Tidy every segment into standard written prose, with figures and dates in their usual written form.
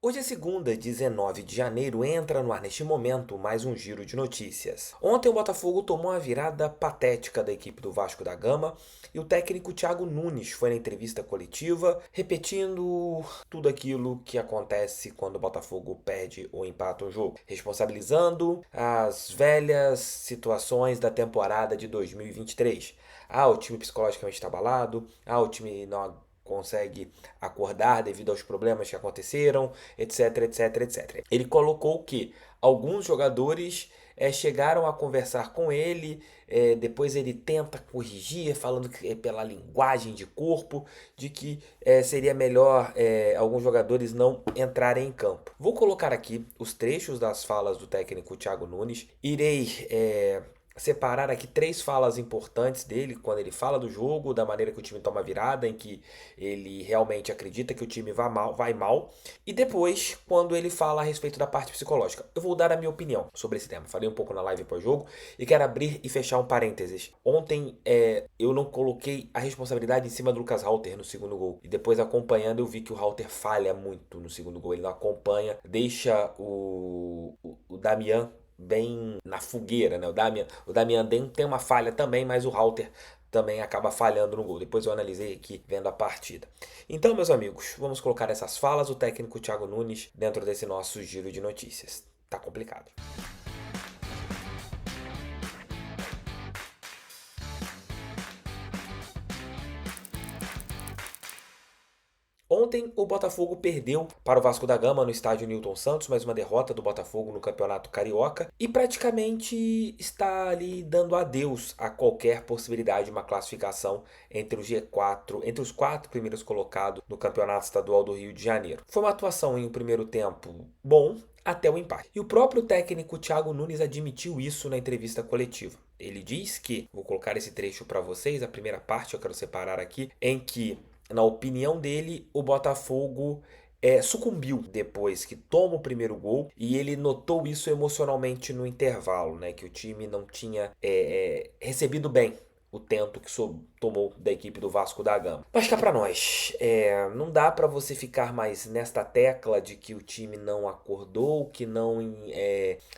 Hoje é segunda, 19 de janeiro, entra no ar neste momento mais um giro de notícias. Ontem o Botafogo tomou uma virada patética da equipe do Vasco da Gama e o técnico Thiago Nunes foi na entrevista coletiva repetindo tudo aquilo que acontece quando o Botafogo perde ou empata um jogo, responsabilizando as velhas situações da temporada de 2023. O time psicologicamente está abalado, o time não consegue acordar devido aos problemas que aconteceram, etc, etc, etc. Ele colocou que alguns jogadores chegaram a conversar com ele, depois ele tenta corrigir, falando que pela linguagem de corpo, de que seria melhor alguns jogadores não entrarem em campo. Vou colocar aqui os trechos das falas do técnico Thiago Nunes, irei separar aqui 3 falas importantes dele, quando ele fala do jogo, da maneira que o time toma virada, em que ele realmente acredita que o time vai mal, e depois, quando ele fala a respeito da parte psicológica. Eu vou dar a minha opinião sobre esse tema. Falei um pouco na live pós-jogo e quero abrir e fechar um parênteses. Ontem eu não coloquei a responsabilidade em cima do Lucas Halter no segundo gol, e depois acompanhando eu vi que o Halter falha muito no segundo gol, ele não acompanha, deixa o Damian bem na fogueira, né? O Damian tem uma falha também, mas o Halter também acaba falhando no gol. Depois eu analisei aqui vendo a partida. Então, meus amigos, vamos colocar essas falas do técnico Thiago Nunes dentro desse nosso giro de notícias. Tá complicado. Ontem o Botafogo perdeu para o Vasco da Gama no estádio Newton Santos, mais uma derrota do Botafogo no Campeonato Carioca, e praticamente está ali dando adeus a qualquer possibilidade de uma classificação entre o G4, entre os 4 primeiros colocados no Campeonato Estadual do Rio de Janeiro. Foi uma atuação em um primeiro tempo bom, até o empate. E o próprio técnico Thiago Nunes admitiu isso na entrevista coletiva. Ele diz que, vou colocar esse trecho para vocês, a primeira parte eu quero separar aqui, em que na opinião dele, o Botafogo sucumbiu depois que toma o primeiro gol, e ele notou isso emocionalmente no intervalo, né? Que o time não tinha recebido bem o tento que tomou da equipe do Vasco da Gama. Mas cá pra nós, não dá pra você ficar mais nesta tecla de que o time não acordou, que não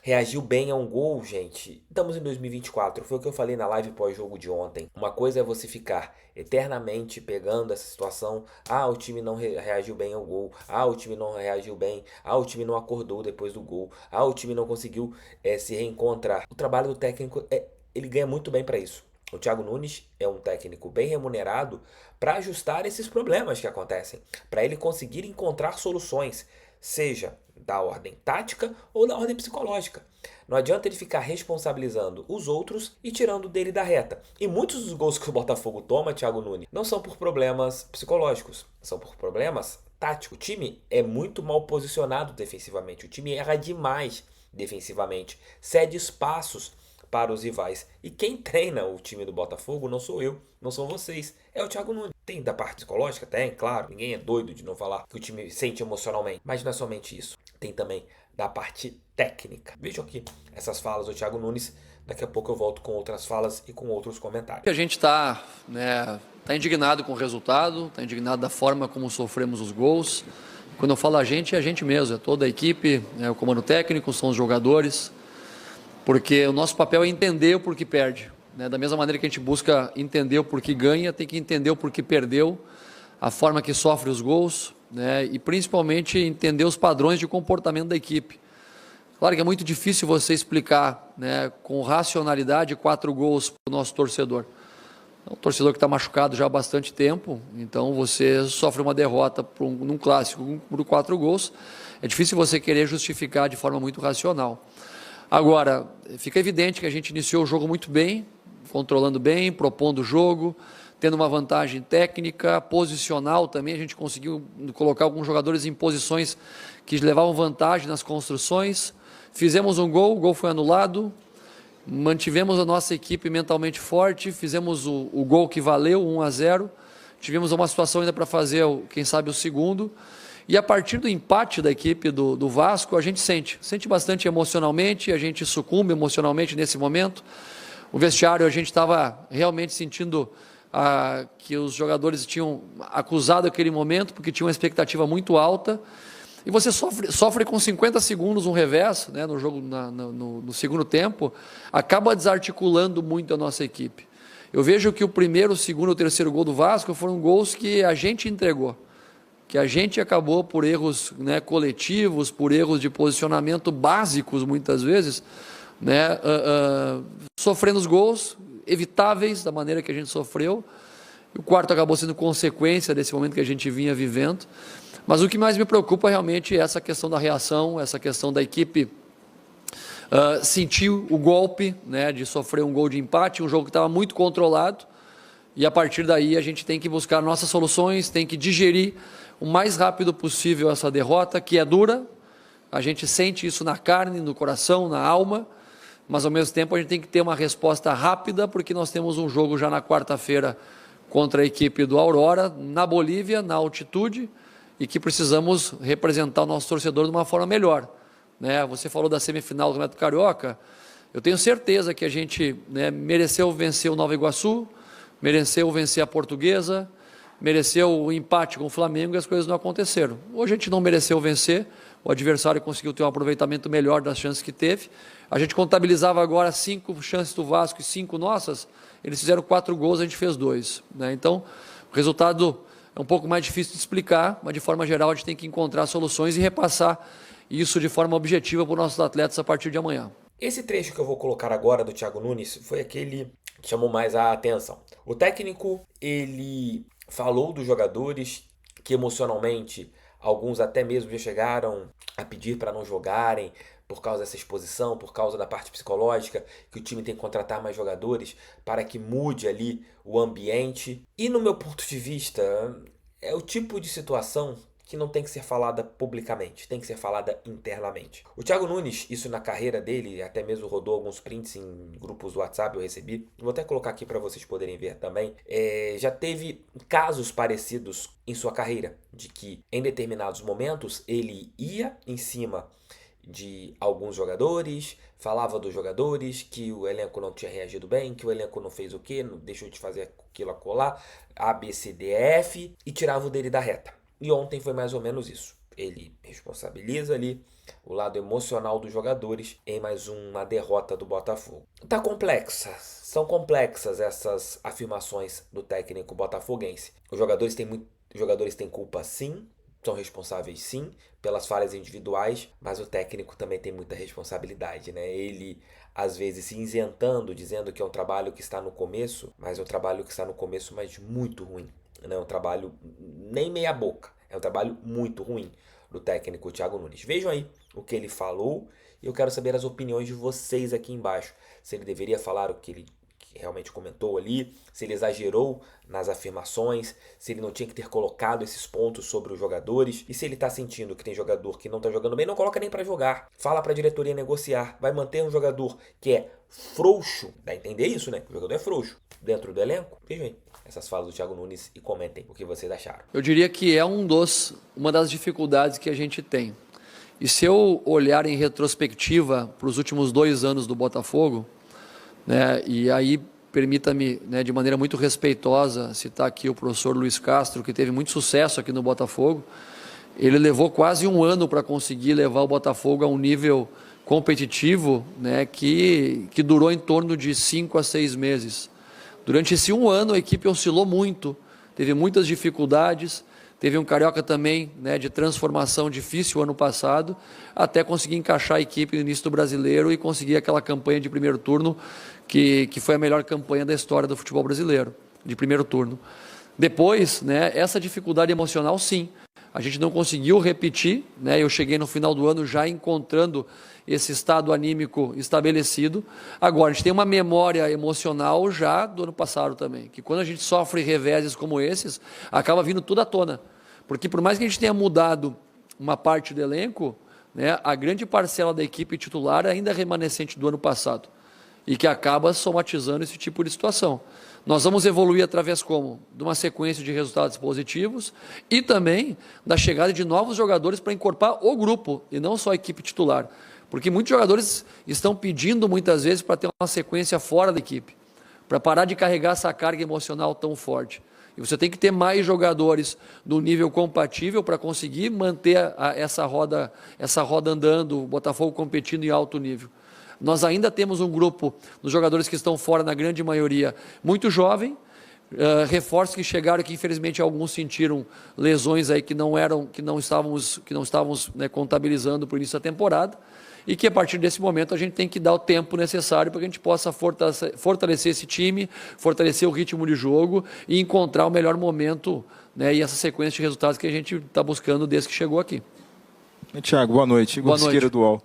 reagiu bem a um gol, gente. Estamos em 2024, foi o que eu falei na live pós-jogo de ontem. Uma coisa é você ficar eternamente pegando essa situação, o time não reagiu bem ao gol, o time não reagiu bem, o time não acordou depois do gol, o time não conseguiu se reencontrar. O trabalho do técnico, ele ganha muito bem pra isso. O Thiago Nunes é um técnico bem remunerado para ajustar esses problemas que acontecem, para ele conseguir encontrar soluções, seja da ordem tática ou da ordem psicológica. Não adianta ele ficar responsabilizando os outros e tirando dele da reta. E muitos dos gols que o Botafogo toma, Thiago Nunes, não são por problemas psicológicos, são por problemas táticos. O time é muito mal posicionado defensivamente, o time erra demais defensivamente, cede espaços para os rivais. E quem treina o time do Botafogo não sou eu, não são vocês, é o Thiago Nunes. Tem da parte psicológica? Tem, claro. Ninguém é doido de não falar que o time sente emocionalmente. Mas não é somente isso. Tem também da parte técnica. Vejam aqui essas falas do Thiago Nunes. Daqui a pouco eu volto com outras falas e com outros comentários. A gente está indignado com o resultado, está indignado da forma como sofremos os gols. Quando eu falo a gente, é a gente mesmo, é toda a equipe, o comando técnico, são os jogadores. Porque o nosso papel é entender o porquê perde. Da mesma maneira que a gente busca entender o porquê ganha, tem que entender o porquê perdeu, a forma que sofre os gols, e principalmente entender os padrões de comportamento da equipe. Claro que é muito difícil você explicar com racionalidade 4 gols para o nosso torcedor. É um torcedor que está machucado já há bastante tempo, então você sofre uma derrota num clássico por 4 gols. É difícil você querer justificar de forma muito racional. Agora, fica evidente que a gente iniciou o jogo muito bem, controlando bem, propondo o jogo, tendo uma vantagem técnica, posicional também, a gente conseguiu colocar alguns jogadores em posições que levavam vantagem nas construções, fizemos um gol, o gol foi anulado, mantivemos a nossa equipe mentalmente forte, fizemos o gol que valeu, 1-0, tivemos uma situação ainda para fazer, quem sabe, o segundo. E a partir do empate da equipe do Vasco, a gente sente bastante emocionalmente, a gente sucumbe emocionalmente nesse momento. O vestiário, a gente estava realmente sentindo que os jogadores tinham acusado aquele momento, porque tinha uma expectativa muito alta. e você sofre com 50 segundos um revés, né, no jogo, no segundo tempo, acaba desarticulando muito a nossa equipe. Eu vejo que o primeiro, o segundo e o terceiro gol do Vasco foram gols que a gente entregou, que a gente acabou por erros, né, coletivos, por erros de posicionamento básicos, muitas vezes, né, sofrendo os gols evitáveis da maneira que a gente sofreu. O quarto acabou sendo consequência desse momento que a gente vinha vivendo. Mas o que mais me preocupa realmente é essa questão da reação, essa questão da equipe sentir o golpe, né, de sofrer um gol de empate, um jogo que estava muito controlado, e a partir daí a gente tem que buscar nossas soluções, tem que digerir o mais rápido possível essa derrota, que é dura, a gente sente isso na carne, no coração, na alma, mas ao mesmo tempo a gente tem que ter uma resposta rápida, porque nós temos um jogo já na quarta-feira contra a equipe do Aurora, na Bolívia, na altitude, e que precisamos representar o nosso torcedor de uma forma melhor, né? Você falou da semifinal do Campeonato Carioca, eu tenho certeza que a gente, né, mereceu vencer o Nova Iguaçu, mereceu vencer a Portuguesa, mereceu o empate com o Flamengo e as coisas não aconteceram. Hoje a gente não mereceu vencer, o adversário conseguiu ter um aproveitamento melhor das chances que teve. A gente contabilizava agora 5 chances do Vasco e 5 nossas, eles fizeram 4 gols, a gente fez 2. Né? Então, o resultado é um pouco mais difícil de explicar, mas de forma geral a gente tem que encontrar soluções e repassar isso de forma objetiva para os nossos atletas a partir de amanhã. Esse trecho que eu vou colocar agora do Thiago Nunes foi aquele que chamou mais a atenção. O técnico, ele falou dos jogadores que emocionalmente, alguns até mesmo já chegaram a pedir para não jogarem por causa dessa exposição, por causa da parte psicológica, que o time tem que contratar mais jogadores para que mude ali o ambiente. E no meu ponto de vista, é o tipo de situação que não tem que ser falada publicamente, tem que ser falada internamente. O Thiago Nunes, isso na carreira dele, até mesmo rodou alguns prints em grupos do WhatsApp, eu recebi, vou até colocar aqui para vocês poderem ver também, já teve casos parecidos em sua carreira, de que em determinados momentos ele ia em cima de alguns jogadores, falava dos jogadores, que o elenco não tinha reagido bem, que o elenco não fez o quê, não deixou de fazer aquilo acolá, A, B, C, D, F, e tirava o dele da reta. E ontem foi mais ou menos isso. Ele responsabiliza ali o lado emocional dos jogadores em mais uma derrota do Botafogo. Tá complexa. São complexas essas afirmações do técnico botafoguense. Os jogadores têm culpa sim, são responsáveis sim pelas falhas individuais, mas o técnico também tem muita responsabilidade, né? Ele às vezes se isentando, dizendo que é um trabalho que está no começo, mas é um trabalho que está no começo, mas muito ruim. Não é um trabalho nem meia boca, é um trabalho muito ruim do técnico Thiago Nunes. Vejam aí o que ele falou e eu quero saber as opiniões de vocês aqui embaixo. Se ele deveria falar o que ele realmente comentou ali, se ele exagerou nas afirmações, se ele não tinha que ter colocado esses pontos sobre os jogadores, e se ele está sentindo que tem jogador que não está jogando bem, não coloca nem para jogar. Fala para a diretoria negociar. Vai manter um jogador que é frouxo, dá a entender isso, né? O jogador é frouxo dentro do elenco. Vejam aí essas falas do Thiago Nunes e comentem o que vocês acharam. Eu diria que é uma das dificuldades que a gente tem. E se eu olhar em retrospectiva para os últimos 2 anos do Botafogo, né, e aí permita-me, né, de maneira muito respeitosa citar aqui o professor Luiz Castro, que teve muito sucesso aqui no Botafogo. Ele levou quase 1 ano para conseguir levar o Botafogo a um nível competitivo, né, que durou em torno de 5 a 6 meses. Durante esse 1 ano a equipe oscilou muito, teve muitas dificuldades, teve um Carioca também, né, de transformação difícil ano passado, até conseguir encaixar a equipe no início do Brasileiro e conseguir aquela campanha de primeiro turno, que foi a melhor campanha da história do futebol brasileiro, de primeiro turno. Depois, né, essa dificuldade emocional, sim, a gente não conseguiu repetir, né, eu cheguei no final do ano já encontrando esse estado anímico estabelecido. Agora, a gente tem uma memória emocional já do ano passado também, que quando a gente sofre reveses como esses, acaba vindo tudo à tona. Porque por mais que a gente tenha mudado uma parte do elenco, né, a grande parcela da equipe titular ainda é remanescente do ano passado e que acaba somatizando esse tipo de situação. Nós vamos evoluir através como? De uma sequência de resultados positivos e também da chegada de novos jogadores para incorporar o grupo e não só a equipe titular. Porque muitos jogadores estão pedindo muitas vezes para ter uma sequência fora da equipe, para parar de carregar essa carga emocional tão forte. E você tem que ter mais jogadores no nível compatível para conseguir manter essa roda andando, o Botafogo competindo em alto nível. Nós ainda temos um grupo dos jogadores que estão fora, na grande maioria, muito jovem, reforços que chegaram, que infelizmente alguns sentiram lesões aí que não estávamos, né, contabilizando para o início da temporada, e que a partir desse momento a gente tem que dar o tempo necessário para que a gente possa fortalecer esse time, fortalecer o ritmo de jogo e encontrar o melhor momento, né, e essa sequência de resultados que a gente está buscando desde que chegou aqui. Tiago, boa noite. Boa Igor Siqueira, do UOL.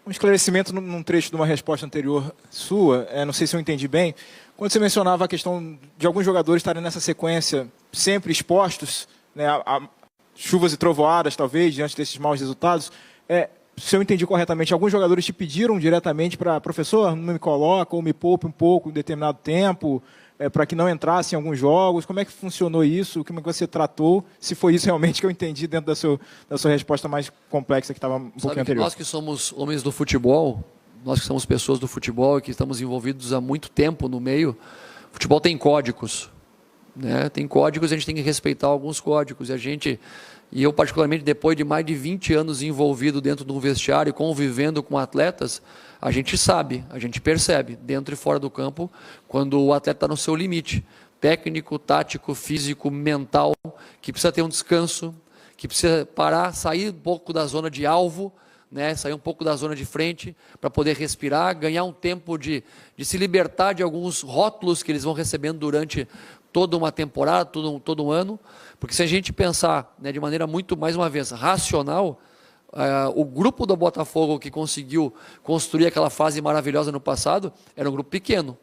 Um esclarecimento num trecho de uma resposta anterior sua, não sei se eu entendi bem, quando você mencionava a questão de alguns jogadores estarem nessa sequência sempre expostos, né, a chuvas e trovoadas, talvez, diante desses maus resultados, se eu entendi corretamente, alguns jogadores te pediram diretamente para, professor, não me coloca ou me poupe um pouco em determinado tempo, para que não entrasse em alguns jogos. Como é que funcionou isso? Como é que você tratou? Se foi isso realmente que eu entendi dentro da sua resposta mais complexa, que estava um pouquinho anterior. Nós que somos homens do futebol, nós que somos pessoas do futebol e que estamos envolvidos há muito tempo no meio, o futebol tem códigos, né? Tem códigos, a gente tem que respeitar alguns códigos. E eu, particularmente, depois de mais de 20 anos envolvido dentro de um vestiário, convivendo com atletas, a gente sabe, a gente percebe, dentro e fora do campo, quando o atleta está no seu limite, técnico, tático, físico, mental, que precisa ter um descanso, que precisa parar, sair um pouco da zona de alvo, né, sair um pouco da zona de frente, para poder respirar, ganhar um tempo de se libertar de alguns rótulos que eles vão recebendo durante toda uma temporada, todo um ano, porque se a gente pensar, né, de maneira muito, mais uma vez, racional, o grupo do Botafogo que conseguiu construir aquela fase maravilhosa no passado era um grupo pequeno.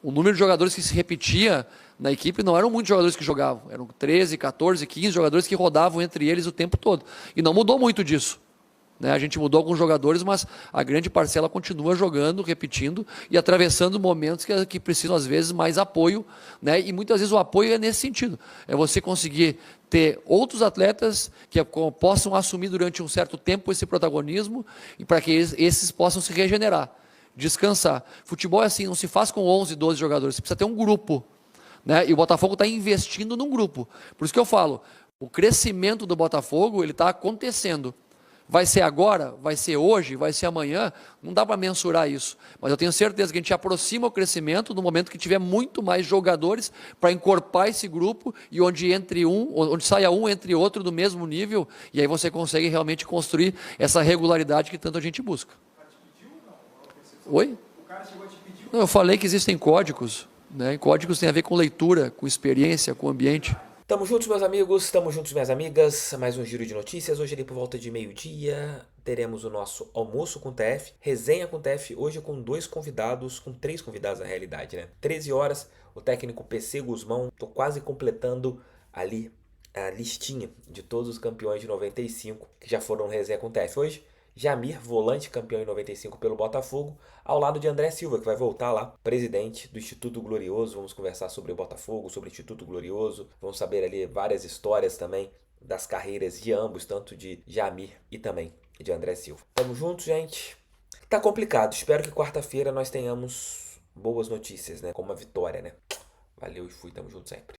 O número de jogadores que se repetia na equipe não eram muitos jogadores que jogavam, eram 13, 14, 15 jogadores que rodavam entre eles o tempo todo. E não mudou muito disso, né? A gente mudou alguns jogadores, mas a grande parcela continua jogando, repetindo e atravessando momentos que precisam, às vezes, mais apoio, né? E muitas vezes o apoio é nesse sentido. É você conseguir ter outros atletas que possam assumir durante um certo tempo esse protagonismo e para que esses possam se regenerar, descansar. Futebol é assim, não se faz com 11, 12 jogadores, você precisa ter um grupo, né? E o Botafogo está investindo num grupo. Por isso que eu falo, o crescimento do Botafogo ele está acontecendo. Vai ser agora, vai ser hoje, vai ser amanhã, não dá para mensurar isso. Mas eu tenho certeza que a gente aproxima o crescimento no momento que tiver muito mais jogadores para encorpar esse grupo e onde saia um entre outro do mesmo nível, e aí você consegue realmente construir essa regularidade que tanto a gente busca. Oi? O cara chegou a te pedir? Não, eu falei que existem códigos, né? E códigos têm a ver com leitura, com experiência, com ambiente. Tamo juntos, meus amigos, tamo juntos, minhas amigas. Mais um giro de notícias. Hoje ali por volta de meio-dia teremos o nosso almoço com o TF, resenha com o TF, hoje com três convidados na realidade, né? 13 horas, o técnico PC Guzmão. Tô quase completando ali a listinha de todos os campeões de 95 que já foram no resenha com o TF. Hoje, Jamir, volante campeão em 95 pelo Botafogo, ao lado de André Silva, que vai voltar lá, presidente do Instituto Glorioso. Vamos conversar sobre o Botafogo, sobre o Instituto Glorioso. Vamos saber ali várias histórias também das carreiras de ambos, tanto de Jamir e também de André Silva. Tamo junto, gente. Tá complicado. Espero que quarta-feira nós tenhamos boas notícias, né? Com uma vitória, né? Valeu e fui. Tamo junto sempre.